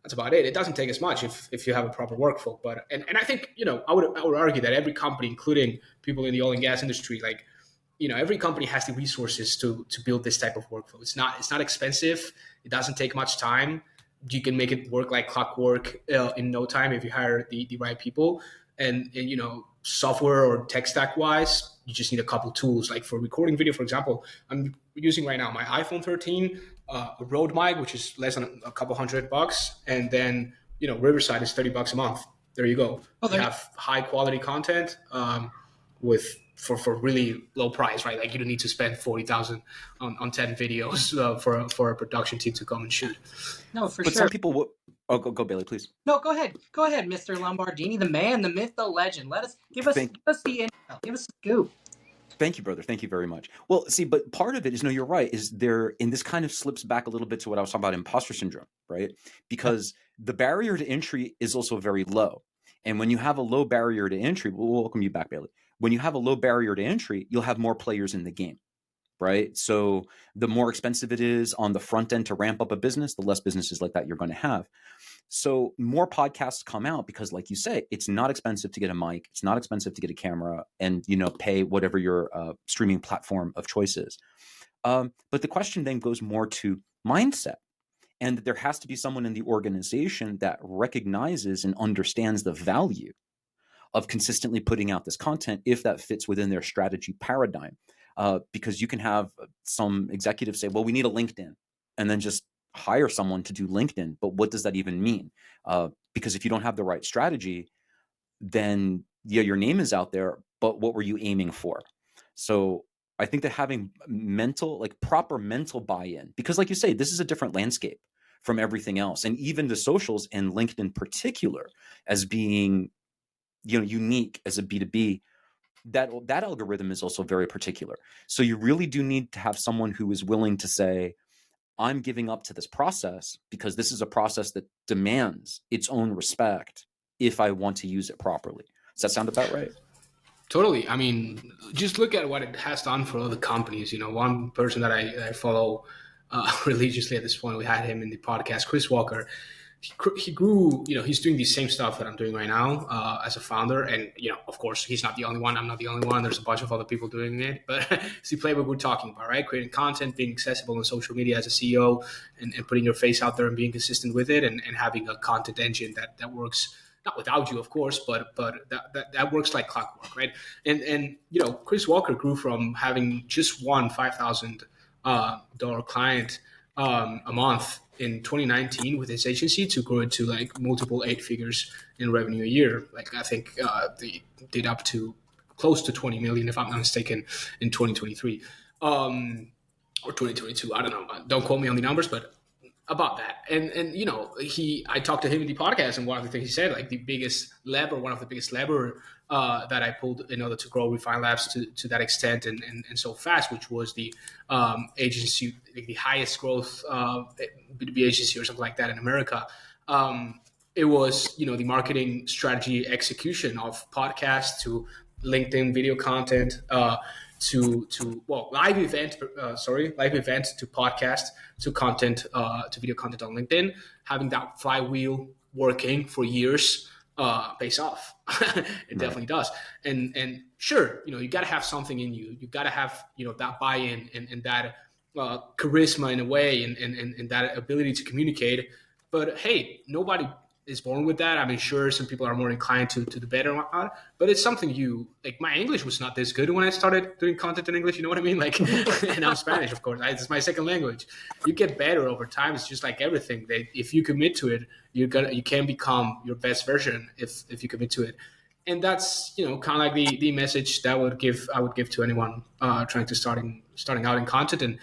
that's about it. It doesn't take as much if you have a proper workflow. But and I think I would argue that every company, including people in the oil and gas industry, like every company has the resources to build this type of workflow. It's not expensive. It doesn't take much time. You can make it work like clockwork in no time if you hire the right people. And software or tech stack wise, you just need a couple tools. Like for recording video, for example, I'm using right now my iPhone 13, a Rode mic, which is less than a couple $100, and then Riverside is $30 a month. There you go. You have high quality content for really low price, right? Like you don't need to spend 40,000 on 10 videos for a production team to come and shoot. No, for but sure. some people will. Oh, go Bailey, please. No, go ahead, Mr. Lombardini, the man, the myth, the legend. Give us the intel. Give us the scoop. Thank you, brother. Thank you very much. Well, see, but part of it is, no, you're right, is there, and this kind of slips back a little bit to what I was talking about, imposter syndrome, right? Because the barrier to entry is also very low. And when you have a low barrier to entry, we'll welcome you back, Bailey. When you have a low barrier to entry, you'll have more players in the game, right? So the more expensive it is on the front end to ramp up a business, the less businesses like that you're going to have. So more podcasts come out because, like you say, it's not expensive to get a mic. It's not expensive to get a camera and, pay whatever your streaming platform of choice is. But the question then goes more to mindset, and that there has to be someone in the organization that recognizes and understands the value of consistently putting out this content if that fits within their strategy paradigm. Because you can have some executives say, well, we need a LinkedIn, and then just hire someone to do LinkedIn. But what does that even mean? Because if you don't have the right strategy, then your name is out there, but what were you aiming for? So I think that having proper mental buy-in, because like you say, this is a different landscape from everything else. And even the socials, and LinkedIn in particular, as being, unique as a B2B, that algorithm is also very particular. So you really do need to have someone who is willing to say, I'm giving up to this process because this is a process that demands its own respect if I want to use it properly. Does that sound about right? Totally. I mean, just look at what it has done for other companies. One person that I follow religiously at this point, we had him in the podcast, Chris Walker. He grew, he's doing the same stuff that I'm doing right now as a founder. And, of course, he's not the only one. I'm not the only one. There's a bunch of other people doing it. But it's the playbook we're talking about, right? Creating content, being accessible on social media as a CEO, and putting your face out there and being consistent with it, and having a content engine that works, not without you, of course, but that works like clockwork, right? And Chris Walker grew from having just one $5,000 client a month in 2019 with his agency to grow it to like multiple 8 figures in revenue a year. Like I think they did up to close to 20 million, if I'm not mistaken, in 2023 or 2022. I don't know. Don't quote me on the numbers, but about that. And I talked to him in the podcast, and one of the things he said, like one of the biggest lever that I pulled in order to grow Refine Labs to that extent and so fast, which was the agency, like the highest growth B2B agency or something like that in America. It was, the marketing strategy execution of podcasts to LinkedIn video content, to live event to podcast to content to video content on LinkedIn. Having that flywheel working for years pays off. It definitely does. And sure, you got to have something in you. You got to have that buy-in and that charisma in a way, and that ability to communicate. But hey, nobody is born with that. I mean, sure, some people are more inclined to do better and whatnot, but it's something my English was not this good when I started doing content in English, you know what I mean? Like, and I'm Spanish, of course. It's my second language. You get better over time. It's just like everything. If you commit to it, you can become your best version if you commit to it. And that's, kind of like the message that I would give to anyone trying to starting out in content and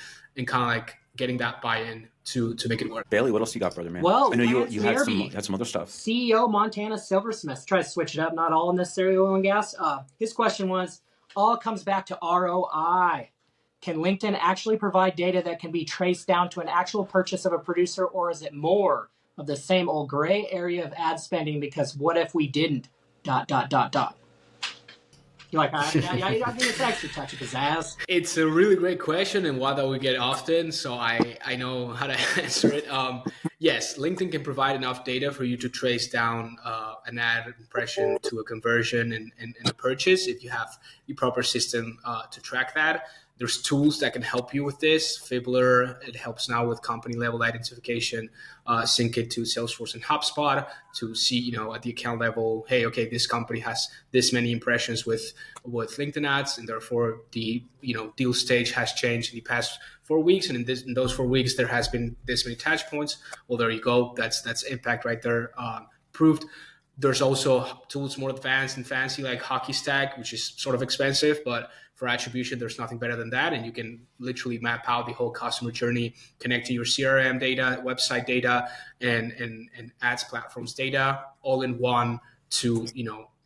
kind of like getting that buy-in to make it work. Bailey, what else you got, brother, man? Well, I know you had some other stuff. CEO Montana Silversmith. Try to switch it up. Not all necessarily oil and gas. His question was, all comes back to ROI. Can LinkedIn actually provide data that can be traced down to an actual purchase of a producer, or is it more of the same old gray area of ad spending? Because what if we didn't? ... You're like, I think it's extra touch of pizzazz. It's a really great question, and one that we get often, so I know how to answer it. Yes, LinkedIn can provide enough data for you to trace down an ad impression to a conversion and a purchase if you have the proper system to track that. There's tools that can help you with this. Fibbler, it helps now with company level identification. Sync it to Salesforce and HubSpot to see, at the account level, hey, okay, this company has this many impressions with LinkedIn ads, and therefore the deal stage has changed in the past 4 weeks, and in those 4 weeks there has been this many touch points. Well, there you go. That's impact right there, proved. There's also tools more advanced and fancy like Hockey Stack, which is sort of expensive, but for attribution, there's nothing better than that. And you can literally map out the whole customer journey, connect to your CRM data, website data, and ads platforms data all in one to,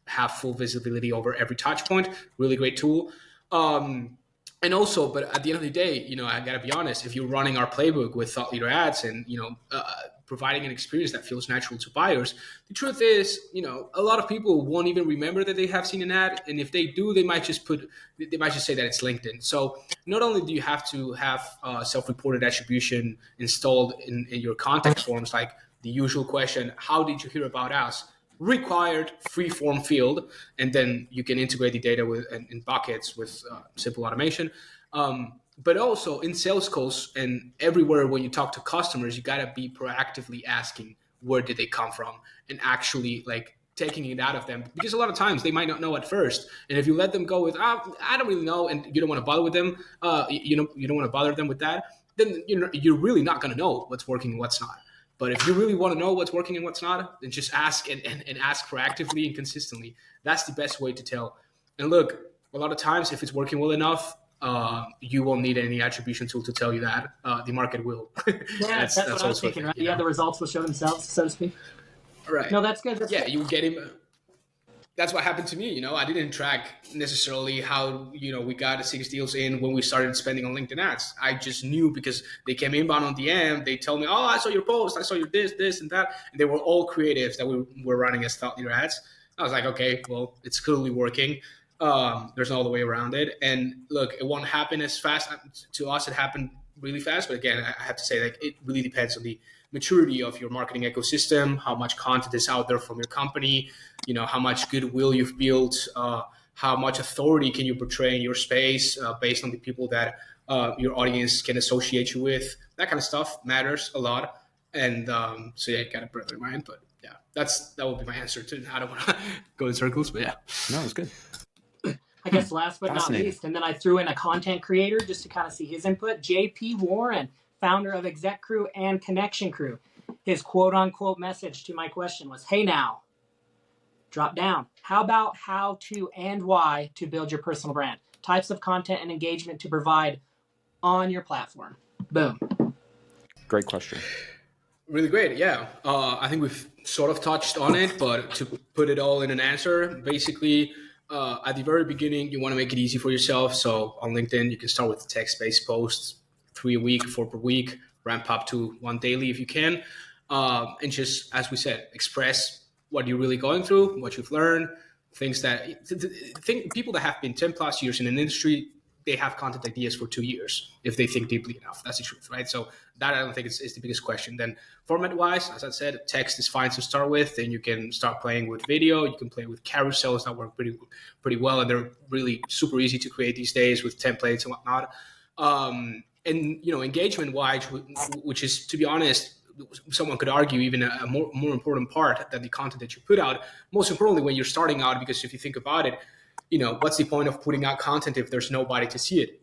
have full visibility over every touch point. Really great tool. And also, but at the end of the day, I got to be honest, if you're running our playbook with thought leader ads and, providing an experience that feels natural to buyers, the truth is, a lot of people won't even remember that they have seen an ad. And if they do, they might just say that it's LinkedIn. So not only do you have to have self-reported attribution installed in your contact forms, like the usual question, how did you hear about us? Required free form field, and then you can integrate the data in buckets with simple automation. But also in sales calls and everywhere when you talk to customers, you got to be proactively asking where did they come from and actually like taking it out of them, because a lot of times they might not know at first. And if you let them go with, I don't really know, and you don't want to bother with them, you don't want to bother them with that, then you're really not going to know what's working and what's not. But if you really want to know what's working and what's not, then just ask and ask proactively and consistently. That's the best way to tell. And look, a lot of times if it's working well enough, you won't need any attribution tool to tell you that. The market will. Yeah, that's what I was thinking, right? Yeah, the results will show themselves, so to speak. Right. No, that's good. You get him. That's what happened to me. I didn't track necessarily how, we got 6 deals in when we started spending on LinkedIn ads. I just knew because they came inbound on DM. They tell me, I saw your post. I saw your this, and that. And they were all creatives that we were running as thought leader ads. I was like, okay, well, it's clearly working. There's no other way around it. And look, it won't happen as fast. To us, it happened really fast. But again, I have to say, like, it really depends on the maturity of your marketing ecosystem, how much content is out there from your company, how much goodwill you've built, how much authority can you portray in your space based on the people that your audience can associate you with. That kind of stuff matters a lot. And so yeah, you got to bear that in mind. But yeah, that would be my answer to it. I don't want to go in circles, but yeah. No, it's good. I guess last but not least, and then I threw in a content creator just to kind of see his input. JP Warren, founder of Exec Crew and Connection Crew. His quote-unquote message to my question was, hey now, Drop down. How about how to and why to build your personal brand? Types of content and engagement to provide on your platform. Boom. Great question. Really great. Yeah. I think we've sort of touched on it, but to put it all in an answer, basically, at the very beginning, you want to make it easy for yourself. So on LinkedIn, you can start with text-based posts, 3 a week, 4 per week, ramp up to 1 daily if you can. And just, as we said, express what you're really going through, what you've learned, things that people that have been 10 plus years in an industry, they have content ideas for 2 years if they think deeply enough. That's the truth, right? So that I don't think is the biggest question. Then format-wise, as I said, text is fine to start with. Then you can start playing with video. You can play with carousels that work pretty well, and they're really super easy to create these days with templates and whatnot. And engagement-wise, which is, to be honest, someone could argue even a more important part than the content that you put out. Most importantly, when you're starting out, because if you think about it, what's the point of putting out content if there's nobody to see it?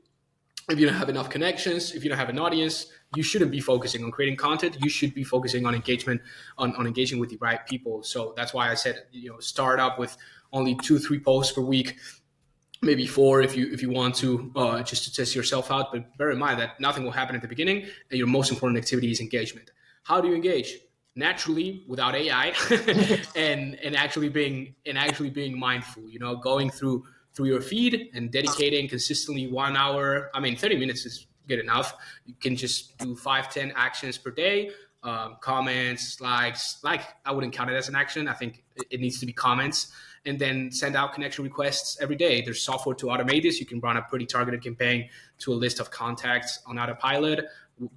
If you don't have enough connections, if you don't have an audience, you shouldn't be focusing on creating content. You should be focusing on engagement, on engaging with the right people. So that's why I said, start up with only 2-3 posts per week, maybe 4 if you want to, just to test yourself out. But bear in mind that nothing will happen at the beginning, and your most important activity is engagement. How do you engage? Naturally, without AI, and actually being mindful. Going through your feed and dedicating consistently 1 hour. I mean, 30 minutes is good enough. You can just do 5-10 actions per day. Comments, likes. Like, I wouldn't count it as an action. I think it needs to be comments. And then send out connection requests every day. There's software to automate this. You can run a pretty targeted campaign to a list of contacts on autopilot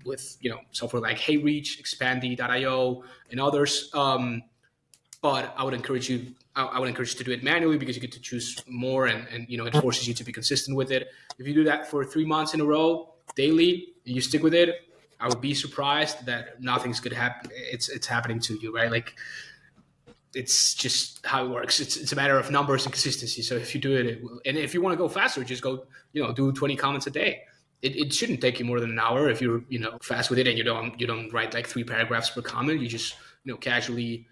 with software like HeyReach, Expandy.io, and others. But I would encourage you to do it manually because you get to choose more, and it forces you to be consistent with it. If you do that for 3 months in a row, daily, and you stick with it, I would be surprised that nothing's going to happen. It's happening to you, right? Like, it's just how it works. It's a matter of numbers and consistency. So if you do it, it will. And if you want to go faster, just go, do 20 comments a day. It shouldn't take you more than an hour if you're, fast with it, and you don't write like 3 paragraphs per comment. You just, casually,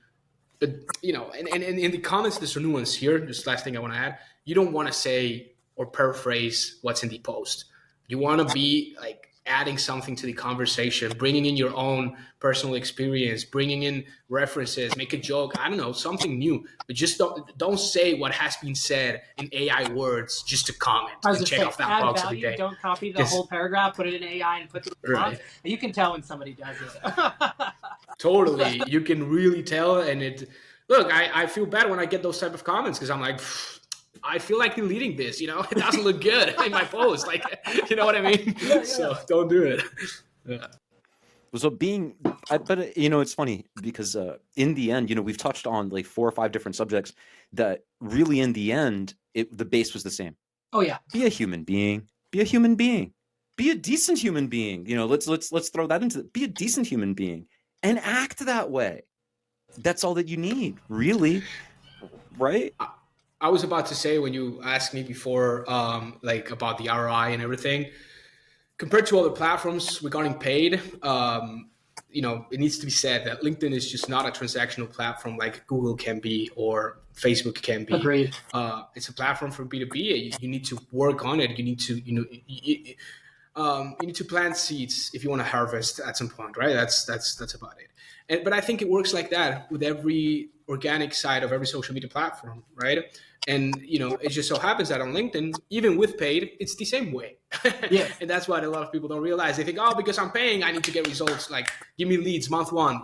but, and in the comments, there's a nuance here. Just last thing I want to add, you don't want to say or paraphrase what's in the post. You want to be like adding something to the conversation, bringing in your own personal experience, bringing in references, make a joke, I don't know, something new. But just don't say what has been said in AI words just to comment and check off that box every day. Don't copy the whole paragraph, put it in AI, and put the response. Right. You can tell when somebody does it. Totally. You can really tell. And I feel bad when I get those type of comments because I'm like, I feel like deleting this, it doesn't look good in my post. Like, you know what I mean? Yeah. So don't do it. Yeah. So but it's funny because in the end, we've touched on like 4 or 5 different subjects that really in the end, the base was the same. Oh yeah. Be a human being, be a human being, be a decent human being. Let's throw that into it. Be a decent human being and act that way. That's all that you need, really. Right? I was about to say when you asked me before, like about the ROI and everything, compared to other platforms regarding paid, it needs to be said that LinkedIn is just not a transactional platform like Google can be or Facebook can be. Agreed. It's a platform for B2B. You need to work on it. You need to, you need to plant seeds if you want to harvest at some point, right? That's about it. But I think it works like that with every organic side of every social media platform, right? And it just so happens that on LinkedIn, even with paid, it's the same way. Yeah. And that's what a lot of people don't realize. They think, because I'm paying, I need to get results. Like, give me leads month 1,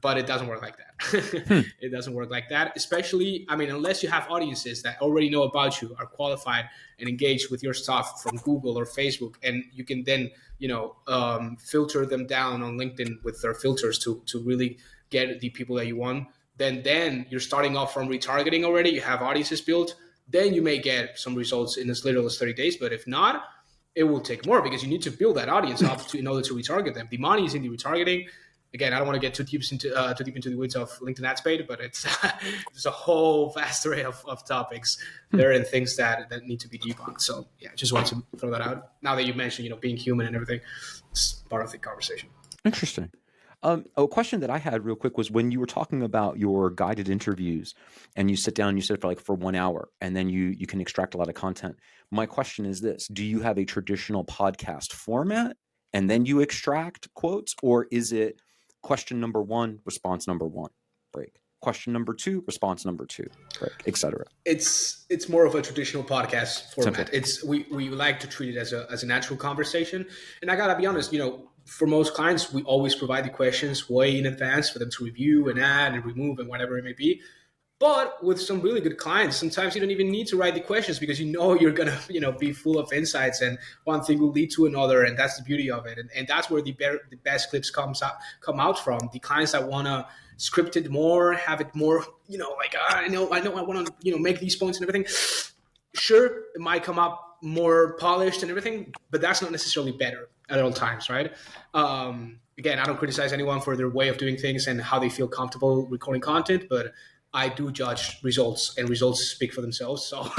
But it doesn't work like that. It doesn't work like that. Especially, unless you have audiences that already know about you, are qualified and engaged with your stuff from Google or Facebook, and you can then, filter them down on LinkedIn with their filters to really get the people that you want. Then you're starting off from retargeting already. You have audiences built. Then you may get some results in as little as 30 days. But if not, it will take more because you need to build that audience up in order to retarget them. The money is in the retargeting. Again, I don't want to get too deep into the weeds of LinkedIn ad spade, but it's there's a whole vast array of topics there and things that need to be debunked. So yeah, just wanted to throw that out. Now that you mentioned, being human and everything, it's part of the conversation. Interesting. A question that I had real quick was when you were talking about your guided interviews and you sit down and you sit for 1 hour and then you can extract a lot of content. My question is this: do you have a traditional podcast format and then you extract quotes, or is it question number 1, response number 1, break? Question number 2, response number 2, break, etc. It's more of a traditional podcast format. Simple. We like to treat it as a natural conversation. And I gotta be honest, for most clients, we always provide the questions way in advance for them to review and add and remove and whatever it may be. But with some really good clients, sometimes you don't even need to write the questions because you're gonna be full of insights, and one thing will lead to another, and that's the beauty of it. And that's where the best clips come out from. The clients that wanna script it more, have it more, I know I want to make these points and everything. Sure, it might come up more polished and everything, but that's not necessarily better at all times, right? Again, I don't criticize anyone for their way of doing things and how they feel comfortable recording content, but I do judge results, and results speak for themselves. So,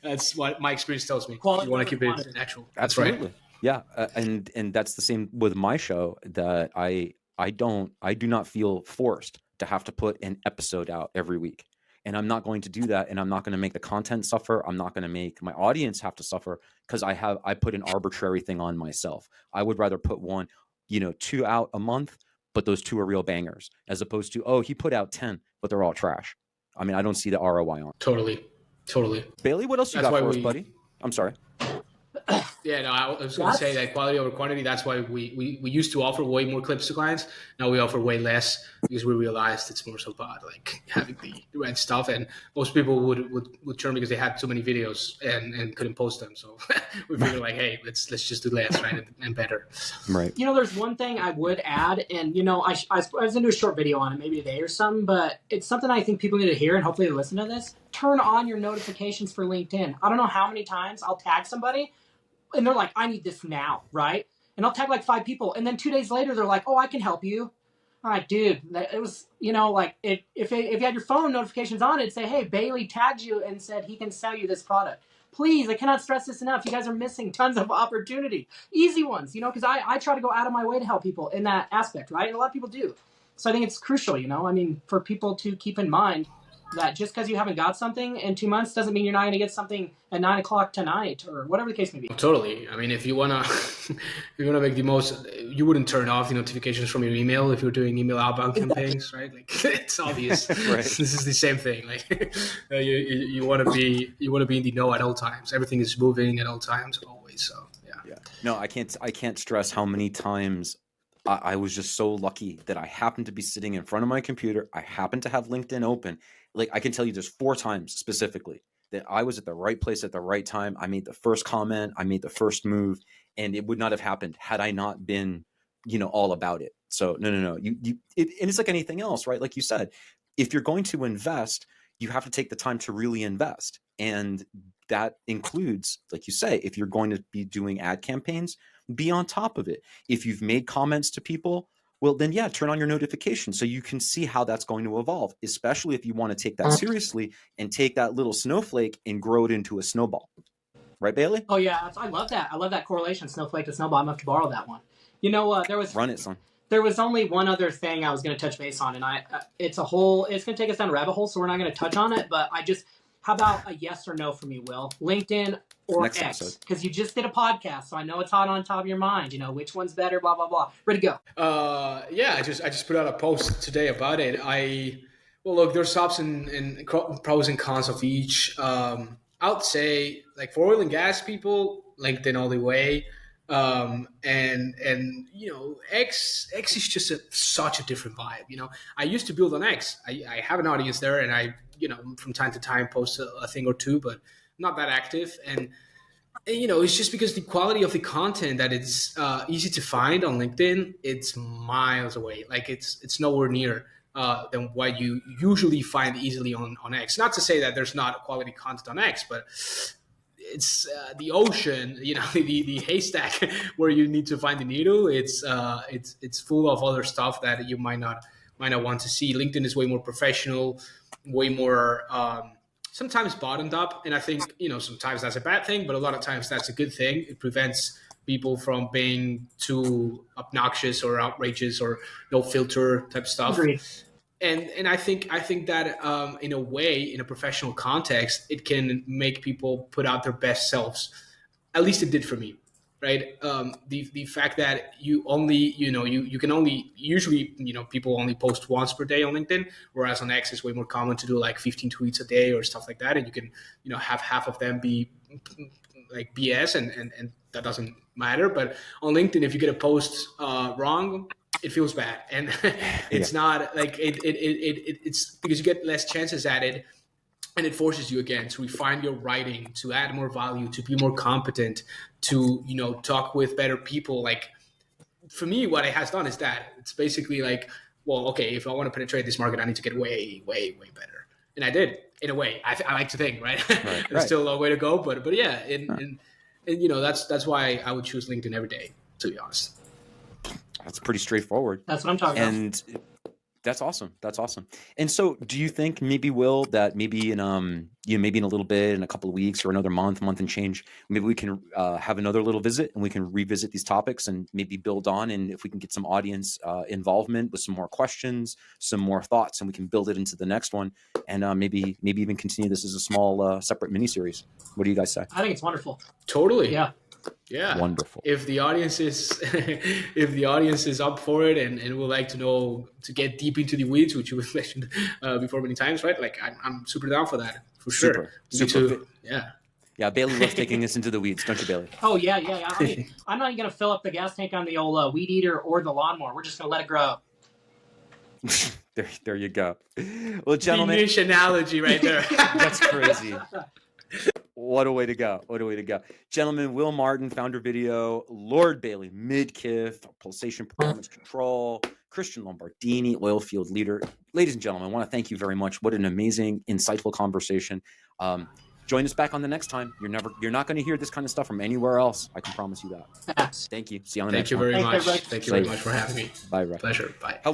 that's what my experience tells me. Quality you want to keep it natural. That's Absolutely. right. Yeah. And that's the same with my show, that I do not feel forced to have to put an episode out every week. And I'm not going to do that. And I'm not going to make the content suffer. I'm not going to make my audience have to suffer because I put an arbitrary thing on myself. I would rather put 2 out a month, but those 2 are real bangers, as opposed to, he put out 10, but they're all trash. I mean, I don't see the ROI on it. Totally. Bailey, what else you got for us, buddy? I'm sorry. Yeah, no, I was going to say that quality over quantity. That's why we used to offer way more clips to clients. Now we offer way less because we realized it's more so about having the right stuff. And most people would churn because they had too many videos and couldn't post them. So we figured hey, let's just do less, right, and better. Right. There's one thing I would add, and I was going to do a short video on it, maybe a day or something, but it's something I think people need to hear, and hopefully they listen to this. Turn on your notifications for LinkedIn. I don't know how many times I'll tag somebody and they're like, I need this now, right? And I'll tag 5 people. And then 2 days later, they're like, oh, I can help you. All right, dude. It was, if you had your phone notifications on, it'd say, hey, Bailey tagged you and said he can sell you this product. Please, I cannot stress this enough. You guys are missing tons of opportunity. Easy ones, because I try to go out of my way to help people in that aspect, right? And a lot of people do. So I think it's crucial, for people to keep in mind that just because you haven't got something in 2 months doesn't mean you're not going to get something at 9 o'clock tonight or whatever the case may be. Totally. I mean, if you wanna make the most, you wouldn't turn off the notifications from your email if you're doing email outbound campaigns, right? It's obvious. Right. This is the same thing. You want to be in the know at all times. Everything is moving at all times, always. So yeah. No, I can't stress how many times I was just so lucky that I happened to be sitting in front of my computer. I happened to have LinkedIn open. I can tell you there's 4 times specifically that I was at the right place at the right time. I made the first comment, I made the first move, and it would not have happened had I not been, all about it. So no. And it's like anything else, right? Like you said, if you're going to invest, you have to take the time to really invest. And that includes, like you say, if you're going to be doing ad campaigns, be on top of it. If you've made comments to people, well, then turn on your notifications so you can see how that's going to evolve, especially if you want to take that seriously and take that little snowflake and grow it into a snowball. Right, Bailey? Oh, yeah. I love that. I love that correlation, snowflake to snowball. I'm going to have to borrow that one. Run it, son. There was only one other thing I was going to touch base on, and it's going to take us down a rabbit hole, so we're not going to touch on it, but how about a yes or no from you, Will? LinkedIn or Next X? Because you just did a podcast, so I know it's hot on top of your mind. Which one's better, blah, blah, blah. Ready to go. I just put out a post today about it. Look, there's ups and pros and cons of each. I would say, for oil and gas people, LinkedIn all the way. X is just such a different vibe. I used to build on X. I have an audience there, and I from time to time post a thing or two, but not that active. And it's just because the quality of the content that it's easy to find on LinkedIn, it's miles away. It's nowhere near than what you usually find easily on X. Not to say that there's not quality content on X, but it's the ocean, the haystack where you need to find the needle. It's full of other stuff that you might not want to see. LinkedIn is way more professional, way more sometimes bottomed up, and I think sometimes that's a bad thing, but a lot of times that's a good thing. It prevents people from being too obnoxious or outrageous or no filter type stuff. Agreed. And I think that in a way, in a professional context, it can make people put out their best selves. At least it did for me, right? The fact that you only, you can only, usually, people only post once per day on LinkedIn, whereas on X it's way more common to do like 15 tweets a day or stuff like that. And you can, have half of them be like BS and that doesn't matter. But on LinkedIn, if you get a post wrong, it feels bad. And it's not like it's because you get less chances at it. And it forces you again to refine your writing, to add more value, to be more competent, to talk with better people. Like for me, what it has done is that it's basically like, well, okay, if I want to penetrate this market, I need to get way, way, way better. And I did, in a way. I like to think, right? There's still a long way to go, but yeah, and that's why I would choose LinkedIn every day, to be honest. That's pretty straightforward. That's what I'm talking about. That's awesome. That's awesome. And so do you think maybe, Will, that maybe in maybe in a little bit, in a couple of weeks or another month and change, maybe we can have another little visit and we can revisit these topics and maybe build on, and if we can get some audience involvement with some more questions, some more thoughts, and we can build it into the next one, and maybe even continue this as a small separate mini series. What do you guys say? I think it's wonderful. Totally. Yeah. Wonderful. If the audience is up for it and would like to get deep into the weeds, which you mentioned before many times, right? Like I'm super down for that, for sure. Super. Yeah. Bailey loves taking us into the weeds, don't you, Bailey? Oh yeah. I mean, I'm not even gonna fill up the gas tank on the old weed eater or the lawnmower. We're just gonna let it grow. There you go. Well, gentlemen, the niche analogy right there. That's crazy. What a way to go. Gentlemen, Will Martin, Founder Video, Lord Bailey, Midkiff, Pulsation Performance Control, Christian Lombardini, Oilfield Leader. Ladies and gentlemen, I want to thank you very much. What an amazing, insightful conversation. Join us back on the next time. You're not going to hear this kind of stuff from anywhere else. I can promise you that. Thank you. See you on the next one. Thank you very much for having me. Bye, Ray. Pleasure. Bye. How was